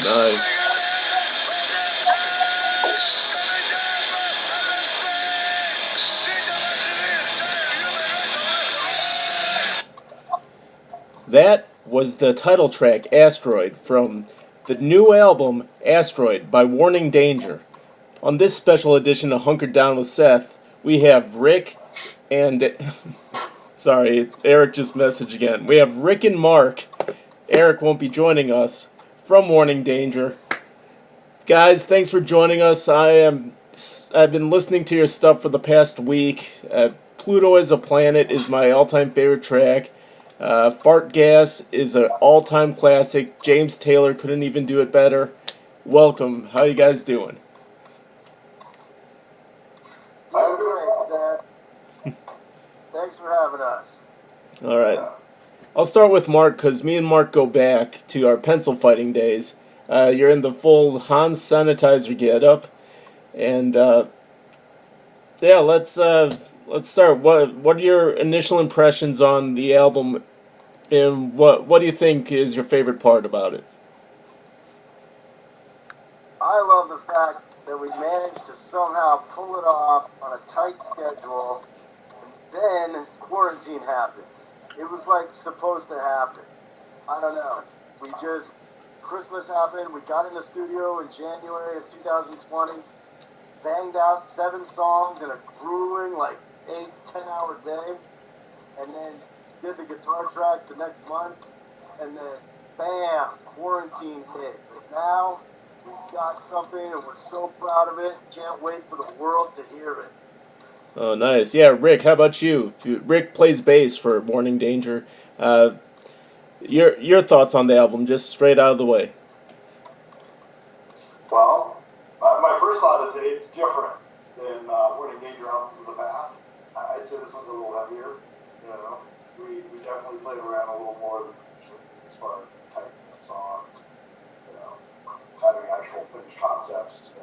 Nice. That was the title track, Asteroid, from the new album, Asteroid, by Warning Danger. On this special edition of Hunkered Down with Seth, we have Rick and... Sorry, Eric just messaged again. We have Rick and Mark. Eric won't be joining us from Warning Danger. Guys, thanks for joining us. I've been listening to your stuff for the past week. Pluto as a Planet is my all-time favorite track. Fart Gas is an all-time classic. James Taylor couldn't even do it better. Welcome. How you guys doing? I'm great, Seth. Thanks for having us. All right. I'll start with Mark because me and Mark go back to our pencil fighting days. You're in the full Hans sanitizer getup, and yeah, let's start. What are your initial impressions on the album, and what do you think is your favorite part about it? I love the fact that we managed to somehow pull it off on a tight schedule, and then quarantine happened. It was like supposed to happen. I don't know. Christmas happened. We got in the studio in January of 2020, banged out 7 songs in a grueling, 8-10 hour day, and then did the guitar tracks the next month, and then bam, quarantine hit. But now we got something, and we're so proud of it. Can't wait for the world to hear it. Oh, nice. Yeah, Rick, how about you? Rick plays bass for Warning Danger. Your thoughts on the album, just straight out of the way. Well, my first thought is that it's different than Warning Danger albums of the past. I'd say this one's a little heavier. We definitely played around a little more than usually as far as typing of songs, having actual finished concepts.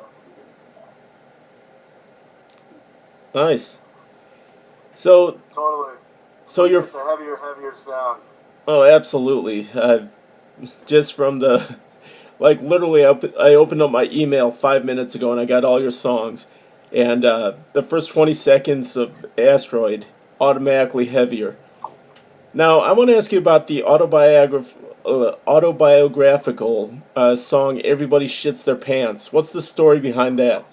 Nice. So Totally. So you're... It's a heavier sound. Oh, absolutely. Just from the... literally, I opened up my email 5 minutes ago and I got all your songs. And the first 20 seconds of Asteroid, automatically heavier. Now, I want to ask you about the autobiographical song, Everybody Shits Their Pants. What's the story behind that?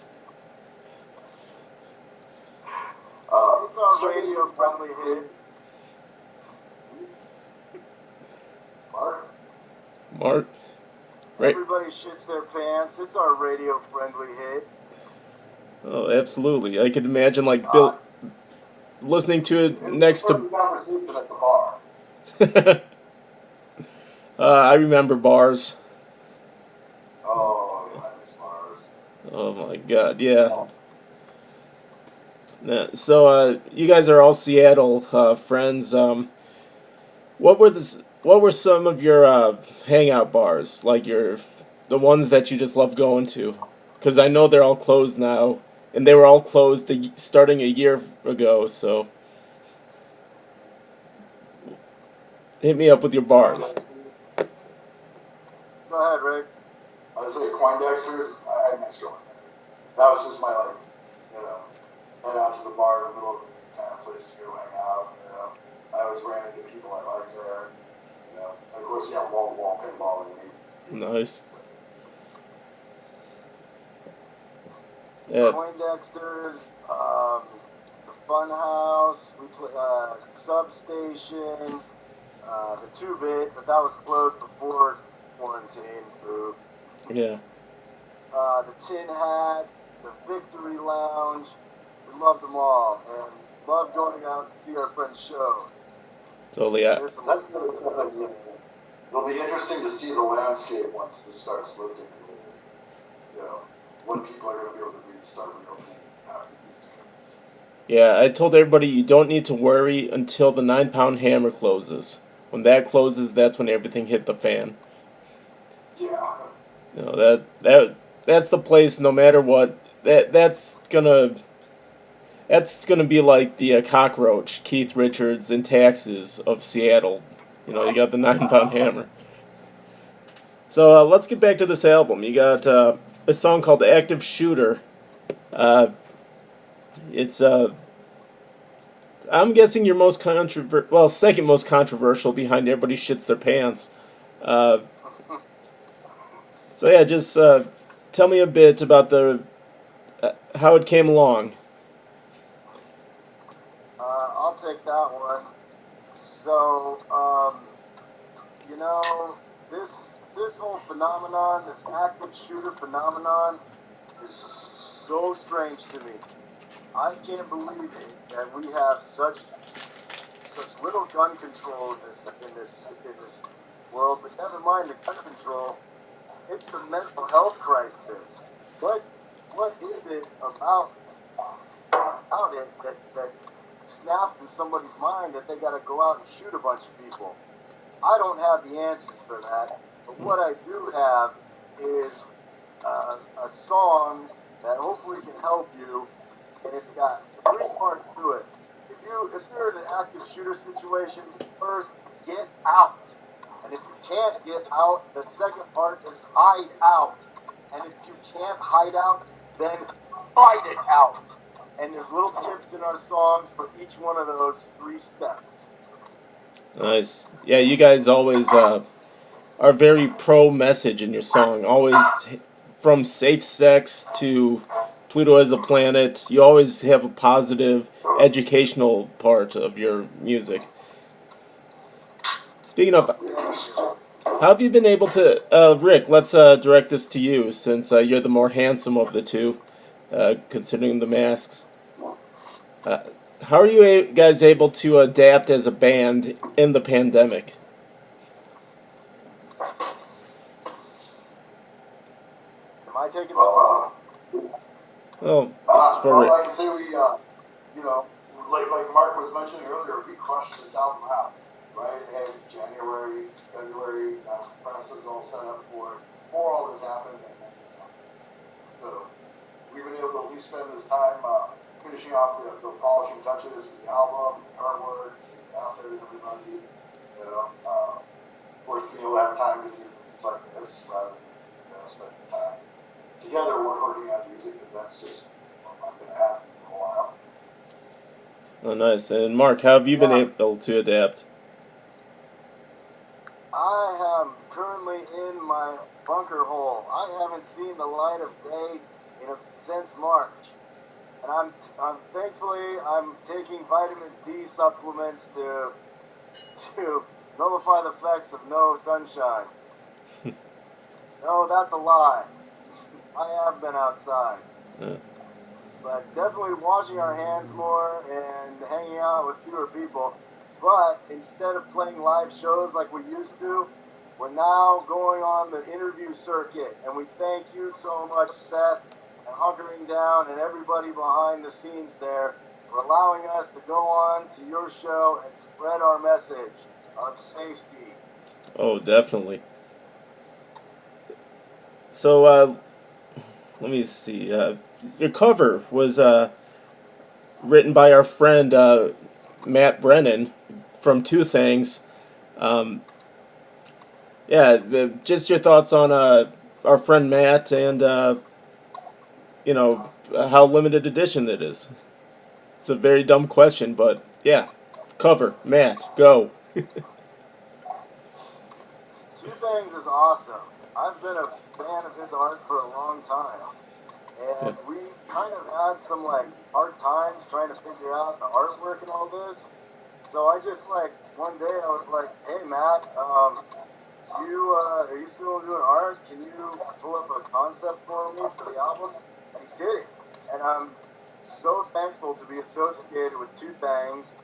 It's our radio-friendly hit. Mark? Right. Everybody Shits Their Pants. It's our radio-friendly hit. Oh, absolutely. I could imagine, Bill listening to it next to... conversation at the bar. I remember bars. Oh, I miss bars. Oh my god, yeah. So, you guys are all Seattle friends. What were some of your hangout bars? The ones that you just love going to? Because I know they're all closed now, and they were all closed starting a year ago. So, hit me up with your bars. Go ahead, Rick. I was like Poindexter's. I miss going there. That was just my head out to the bar in the middle of the kind of place to go hang out. I always ran into people I liked there. Of course, you have wall-to-wall pinball in me. Nice. Yeah. Poindexter's, the Fun House, we play Substation, the 2-Bit, but that was closed before quarantine. Boo. Yeah. The Tin Hat, the Victory Lounge. We loved them all, and loved going out to see our friend's show. Totally. Yeah. It'll be interesting to see the landscape once this starts lifting. When people are going to be able to start reopening. Yeah, I told everybody you don't need to worry until the 9-pound hammer closes. When that closes, that's when everything hit the fan. Yeah. That's the place. No matter what, that's gonna That's going to be like the cockroach, Keith Richards, and Taxes of Seattle. You got the 9 pound hammer. So let's get back to this album. You got a song called Active Shooter. Uh, it's I'm guessing your second most controversial behind Everybody Shits Their Pants. Uh, so yeah, just tell me a bit about the how it came along. I'll take that one. So, this whole phenomenon, this active shooter phenomenon, is so strange to me. I can't believe it that we have such little gun control in this world. But never mind the gun control, it's the mental health crisis. What is it about it that snapped in somebody's mind that they got to go out and shoot a bunch of people? I don't have the answers for that, but what I do have is a song that hopefully can help you, and it's got 3 parts to it. If you're in an active shooter situation, first get out, and if you can't get out, the second part is hide out, and if you can't hide out, then fight it out. And there's little tips in our songs for each one of those 3 steps. Nice. Yeah, you guys always are very pro message in your song. Always from safe sex to Pluto as a planet. You always have a positive educational part of your music. Speaking of, how have you been able to, Rick? Let's direct this to you since you're the more handsome of the two, considering the masks. How are you guys able to adapt as a band in the pandemic? Am I taking that? Well, it's for Rick. I can say we, like Mark was mentioning earlier, we crushed this album out, right? And January, February, press is all set up before all this happened, and then it's happened. So we've been able to at least spend this time finishing off the polishing touches of the album, the artwork, out there to everybody. Of course, being able to have time to do things like this rather than spending time together working on music, because that's just not going to happen in a while. Oh, nice. And Mark, how have you been able to adapt? I am currently in my bunker hole. I haven't seen the light of day since March. And I'm thankfully taking vitamin D supplements to nullify the effects of no sunshine. No, that's a lie. I have been outside. But definitely washing our hands more and hanging out with fewer people. But instead of playing live shows like we used to, we're now going on the interview circuit. And we thank you so much, Seth, and Hunkering Down, and everybody behind the scenes there for allowing us to go on to your show and spread our message of safety. Oh, definitely. So, let me see. Your cover was written by our friend Matt Brennan from Two Things. Just your thoughts on our friend Matt and how limited edition it is. It's a very dumb question, but yeah, cover Matt, go. Two Things is awesome. I've been a fan of his art for a long time. And we kind of had some hard times trying to figure out the artwork and all this. So I just one day I was like, hey Matt, are you still doing art? Can you pull up a concept for me for the album? And he did it. And I'm so thankful to be associated with Two Things.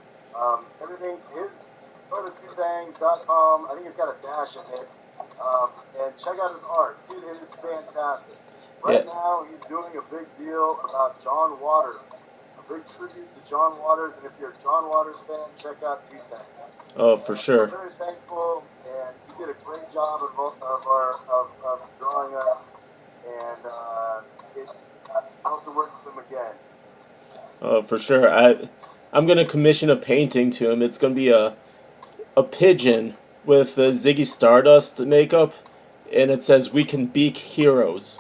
Everything, go to twothangs.com. I think it's got a dash in it. And check out his art. It is fantastic. Right now, he's doing a big deal about John Waters. A big tribute to John Waters. And if you're a John Waters fan, check out Two Things. Oh, for sure. I'm very thankful, and he did a great job of drawing us. And I hope to work with him again. Oh, for sure. I'm gonna commission a painting to him. It's gonna be a pigeon with Ziggy Stardust makeup, and it says "We can be heroes."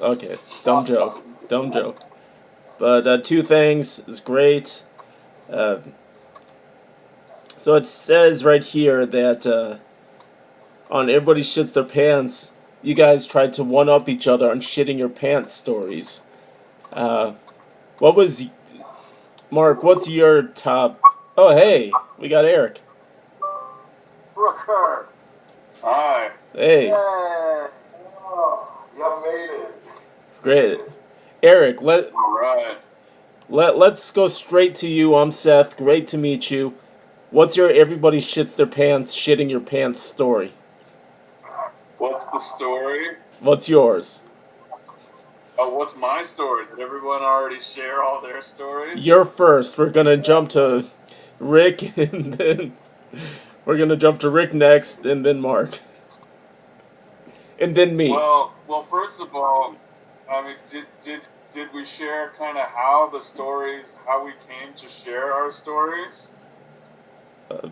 Okay, dumb joke, dumb joke. But two things is great. Uh, so it says right here that on Everybody Shits Their Pants, you guys tried to one up each other on shitting your pants stories. Uh, what was Mark? What's your top? Oh, hey, we got Eric. Brooker. Hi. Hey, Yay. You made it. great, Eric. All right. Let's go straight to you. I'm Seth. Great to meet you. What's your Everybody Shits Their Pants shitting your pants story? What's the story? What's yours? Oh, what's my story? Did everyone already share all their stories? You're first. We're gonna jump to Rick, and then we're gonna jump to Rick next, and then Mark, and then me. Well, first of all, I mean, did we share kind of how we came to share our stories?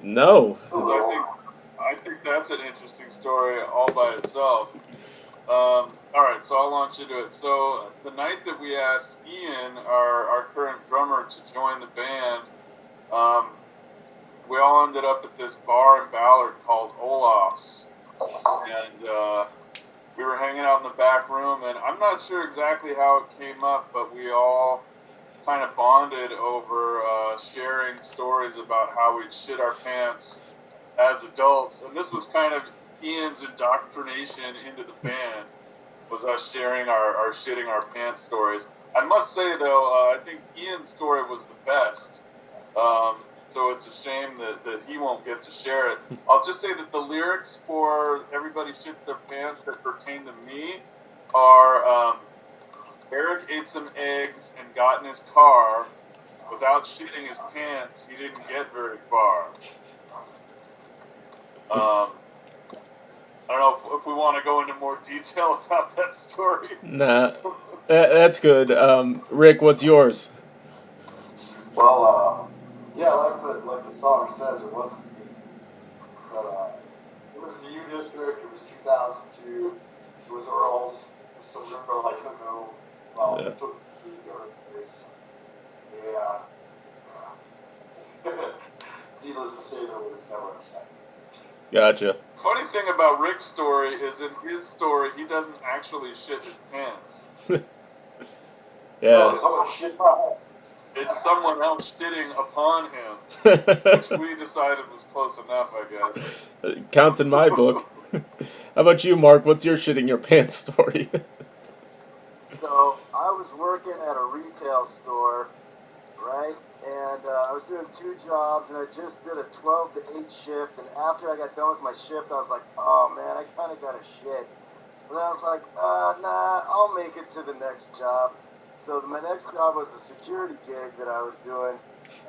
No. 'Cause I think that's an interesting story all by itself. All right, so I'll launch into it. So the night that we asked Ian, our current drummer, to join the band, we all ended up at this bar in Ballard called Olaf's, and we were hanging out in the back room, and I'm not sure exactly how it came up, but we all kind of bonded over sharing stories about how we'd shit our pants as adults, and this was kind of Ian's indoctrination into the band, was us sharing our shitting our pants stories. I must say though, I think Ian's story was the best. So it's a shame that he won't get to share it. I'll just say that the lyrics for Everybody Shits Their Pants that pertain to me are Eric ate some eggs and got in his car. Without shitting his pants, he didn't get very far. I don't know if we want to go into more detail about that story. Nah. That's good. Rick, what's yours? Well, yeah, like the song says, it wasn't me. But it was the U District. It was 2002. It was Earl's. It was some girl I don't know. Well, Yeah. it took me to her place. Yeah. Needless to say, there was never a second. Gotcha. Funny thing about Rick's story is in his story, he doesn't actually shit his pants. Yeah. No, someone shit. It's someone else shitting upon him, which we decided was close enough, I guess. Counts in my book. How about you, Mark? What's your shitting your pants story? So I was working at a retail store, right? And I was doing 2 jobs, and I just did a 12 to 8 shift. And after I got done with my shift, I was like, oh man, I kind of got to shit. And I was like, nah, I'll make it to the next job. So my next job was a security gig that I was doing.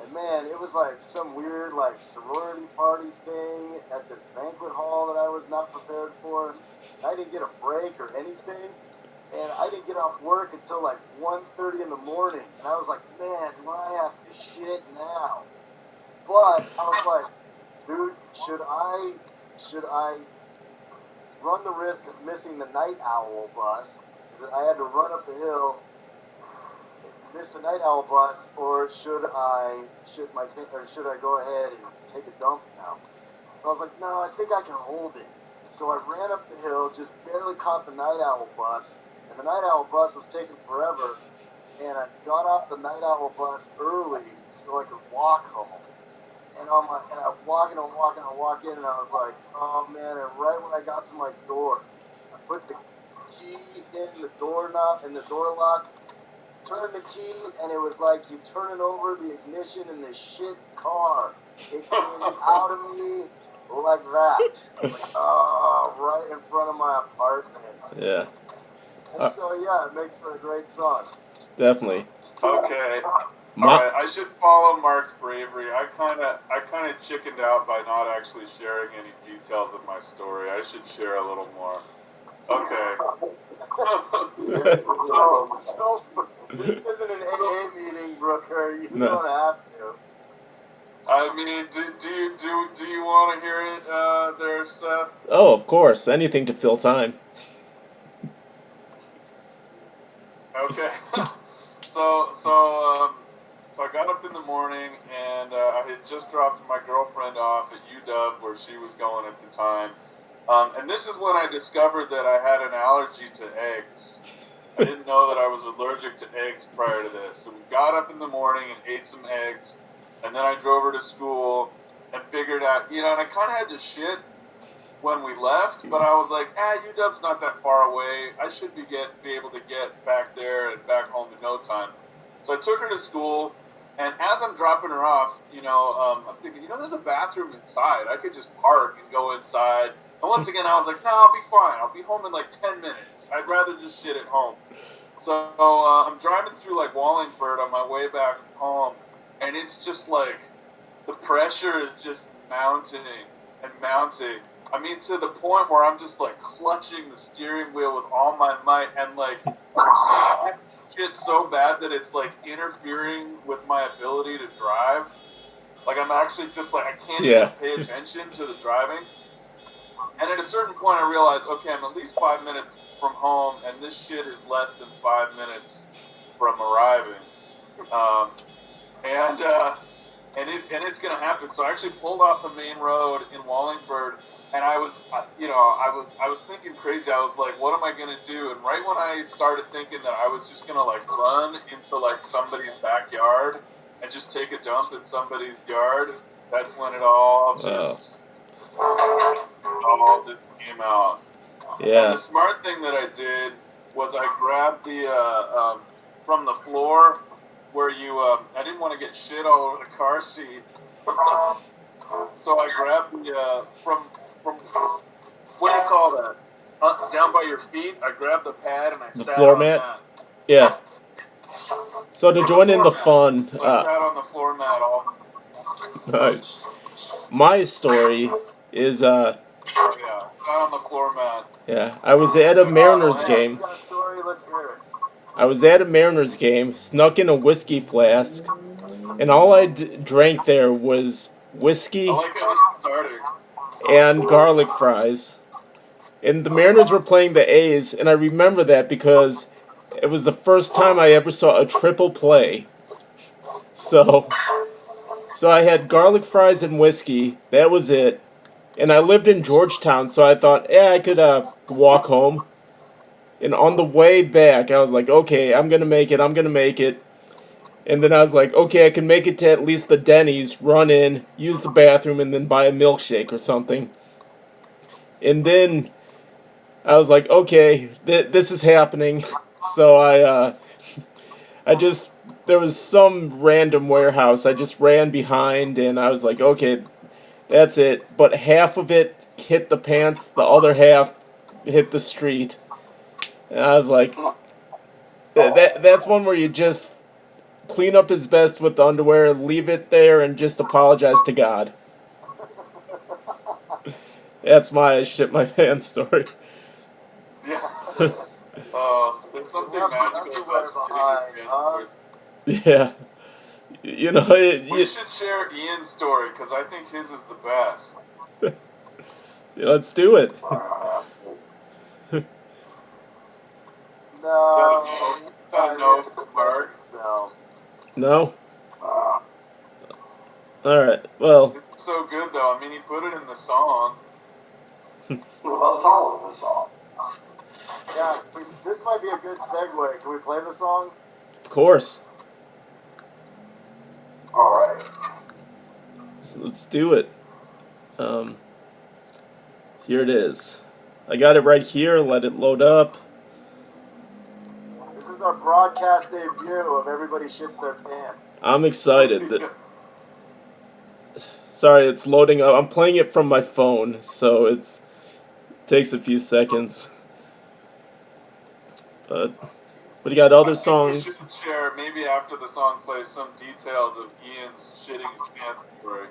And man, it was like some weird like sorority party thing at this banquet hall that I was not prepared for. I didn't get a break or anything. And I didn't get off work until like 1:30 in the morning. And I was like, man, do I have to shit now? But I was like, dude, should I run the risk of missing the night owl bus? Because I had to run up the hill, miss the night owl bus, or should I go ahead and take a dump now? So I was like, no, I think I can hold it. So I ran up the hill, just barely caught the night owl bus. And the night owl bus was taking forever, and I got off the night owl bus early so I could walk home. And I'm walking, and I was like, oh man! And right when I got to my door, I put the key in the doorknob and the door lock, turned the key, and it was like you turning over the ignition in this shit car. It came out of me like that, like, right in front of my apartment. Yeah. And so yeah, it makes for a great song. Definitely. Okay. Alright, I should follow Mark's bravery. I kinda chickened out by not actually sharing any details of my story. I should share a little more. Okay. This isn't an AA meeting, Brooker. You No. don't have to. I mean, do you want to hear it, there, Seth? Oh, of course. Anything to fill time. Okay. So I got up in the morning and I had just dropped my girlfriend off at UW where she was going at the time. And this is when I discovered that I had an allergy to eggs. I didn't know that I was allergic to eggs prior to this. So we got up in the morning and ate some eggs, and then I drove her to school and figured out, and I kind of had to shit when we left, but I was like, UW's not that far away. I should be able to get back there and back home in no time. So I took her to school, and as I'm dropping her off, I'm thinking, there's a bathroom inside. I could just park and go inside. And once again, I was like, no, I'll be fine. I'll be home in like 10 minutes. I'd rather just shit at home. So I'm driving through like Wallingford on my way back home, and it's just like the pressure is just mounting and mounting. I mean, to the point where I'm just like clutching the steering wheel with all my might, and like shit's so bad that it's like interfering with my ability to drive. Like I'm actually just like I can't even pay attention to the driving. And at a certain point, I realized, okay, I'm at least 5 minutes from home, and this shit is less than 5 minutes from arriving. And it's gonna happen. So I actually pulled off the main road in Wallingford, and I was thinking crazy. I was like, what am I gonna do? And right when I started thinking that I was just gonna like run into like somebody's backyard and just take a dump in somebody's yard, that's when it all just came out. Yeah. And the smart thing that I did was I grabbed the from the floor where I didn't want to get shit all over the car seat. So I grabbed the from what do you call that? Down by your feet. I grabbed the pad and I sat floor on mat? that. Yeah. So to join in the fun, So I sat on the floor mat all. nice. My story is Yeah, sat on the floor mat. yeah, I was at a Mariners game. You got a story? Let's hear it. I was at a Mariners game, snuck in a whiskey flask, and all I drank there was whiskey I like how this is starting. and garlic fries. And the Mariners were playing the A's, and I remember that because it was the first time I ever saw a triple play. So I had garlic fries and whiskey. That was it. And I lived in Georgetown, so I thought, I could walk home. And on the way back, I was like, okay, I'm going to make it. And then I was like, okay, I can make it to at least the Denny's, run in, use the bathroom, and then buy a milkshake or something. And then I was like, okay, this is happening. So there was some random warehouse. I just ran behind, and I was like, okay, that's it. But half of it hit the pants, the other half hit the street. And I was like, that's one where you just clean up his best with the underwear, leave it there, and just apologize to God. That's my shit my pants story. Yeah. There's something magical about getting your Yeah. We should share Ian's story, because I think his is the best. Yeah, let's do it. No. Mark? No. No? Alright, well. It's so good, though. I mean, he put it in the song. Well, it's all in the song. Yeah, this might be a good segue. Can we play the song? Of course. All right. Let's do it. Here it is. I got it right here. Let it load up. This is our broadcast debut of Everybody Shits Their Pants. I'm excited. Sorry, it's loading up. I'm playing it from my phone, so it takes a few seconds. But you got other songs. We should share, maybe after the song plays, some details of Ian's shitting his pants story.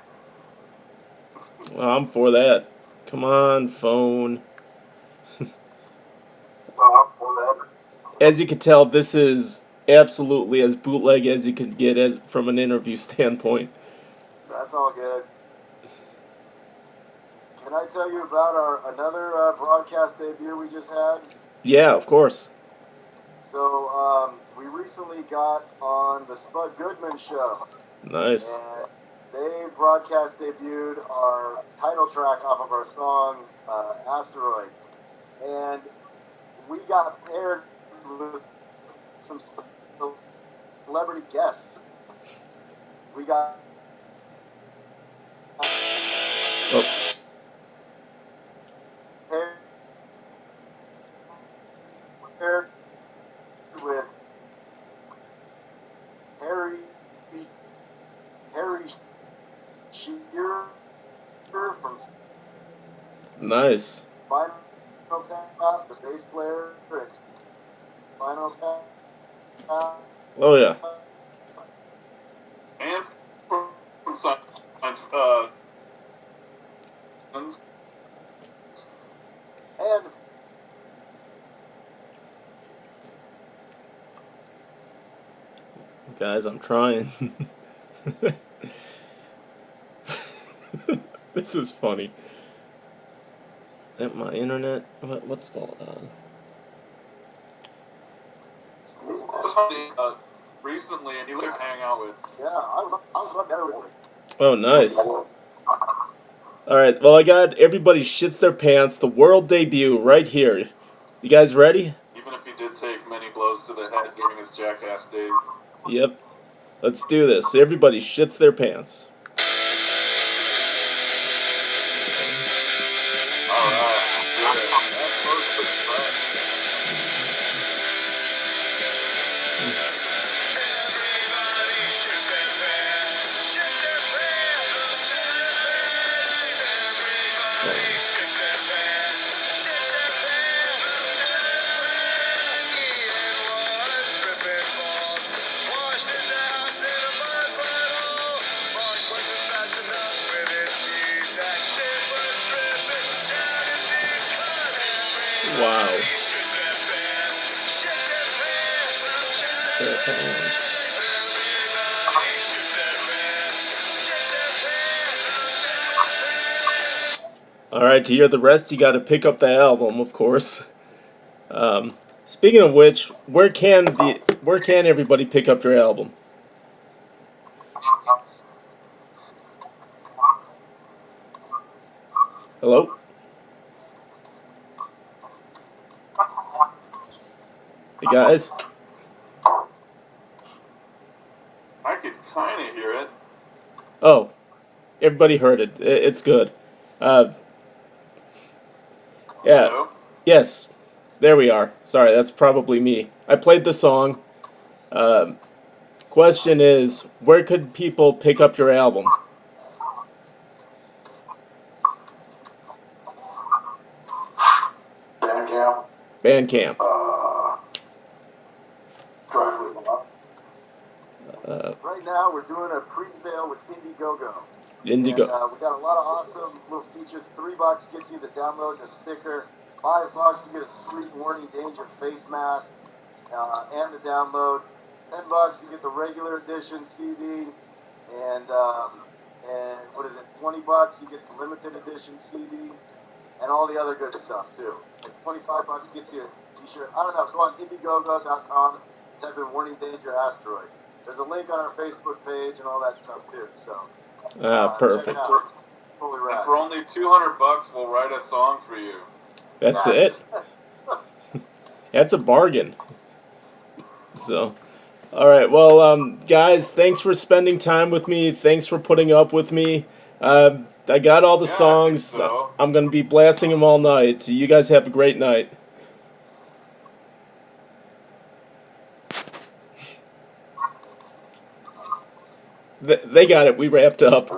Well, I'm for that. Come on, phone. As you can tell, this is absolutely as bootleg as you could get as from an interview standpoint. That's all good. Can I tell you about our another broadcast debut we just had? Yeah, of course. So we recently got on the Spud Goodman show, Nice. and they broadcast debuted our title track off of our song Asteroid, and we got paired with some celebrity guests. We got Oh, paired with Harry Shearer from nice. Final Tap, the bass player at Final Tap. Oh yeah. And from some, And Guys, I'm trying. This is funny. At my internet, what's going on? recently, and he lives hang out with. yeah, I was that with me. Oh, nice. All right. Well, I got everybody shits their pants. The world debut right here. You guys ready? Even if he did take many blows to the head during his jackass days. Yep. Let's do this. Everybody shits their pants. Alright. That was pretty fun. Wow. Their pants. All right, to hear the rest, you got to pick up the album, of course. Speaking of which, where can everybody pick up your album? Hello? Hey guys? I could kind of hear it. Oh, everybody heard it. It's good. Yeah. Hello? Yes. There we are. Sorry, that's probably me. I played the song. Question is, where could people pick up your album? Bandcamp. Bandcamp. Directly. Right now, we're doing a pre-sale with Indiegogo. Indigo. And we got a lot of awesome little features. $3 gets you the download and a sticker. $5 you get a sweet Warning Danger face mask and the download. $10 you get the regular edition CD, and what is it? $20 you get the limited edition CD, and all the other good stuff too. Like $25 gets you a T-shirt. I don't know. Go on Indiegogo.com. Type in Warning Danger Asteroid. There's a link on our Facebook page and all that stuff too. So check Perfect. it out. Fully And rad. for only $200, we'll write a song for you. That's Yes. it. That's a bargain. So, all right. Well, guys, thanks for spending time with me. Thanks for putting up with me. I got all the Yeah, I songs. think so. I'm gonna be blasting them all night. You guys have a great night. They got it. We wrapped up.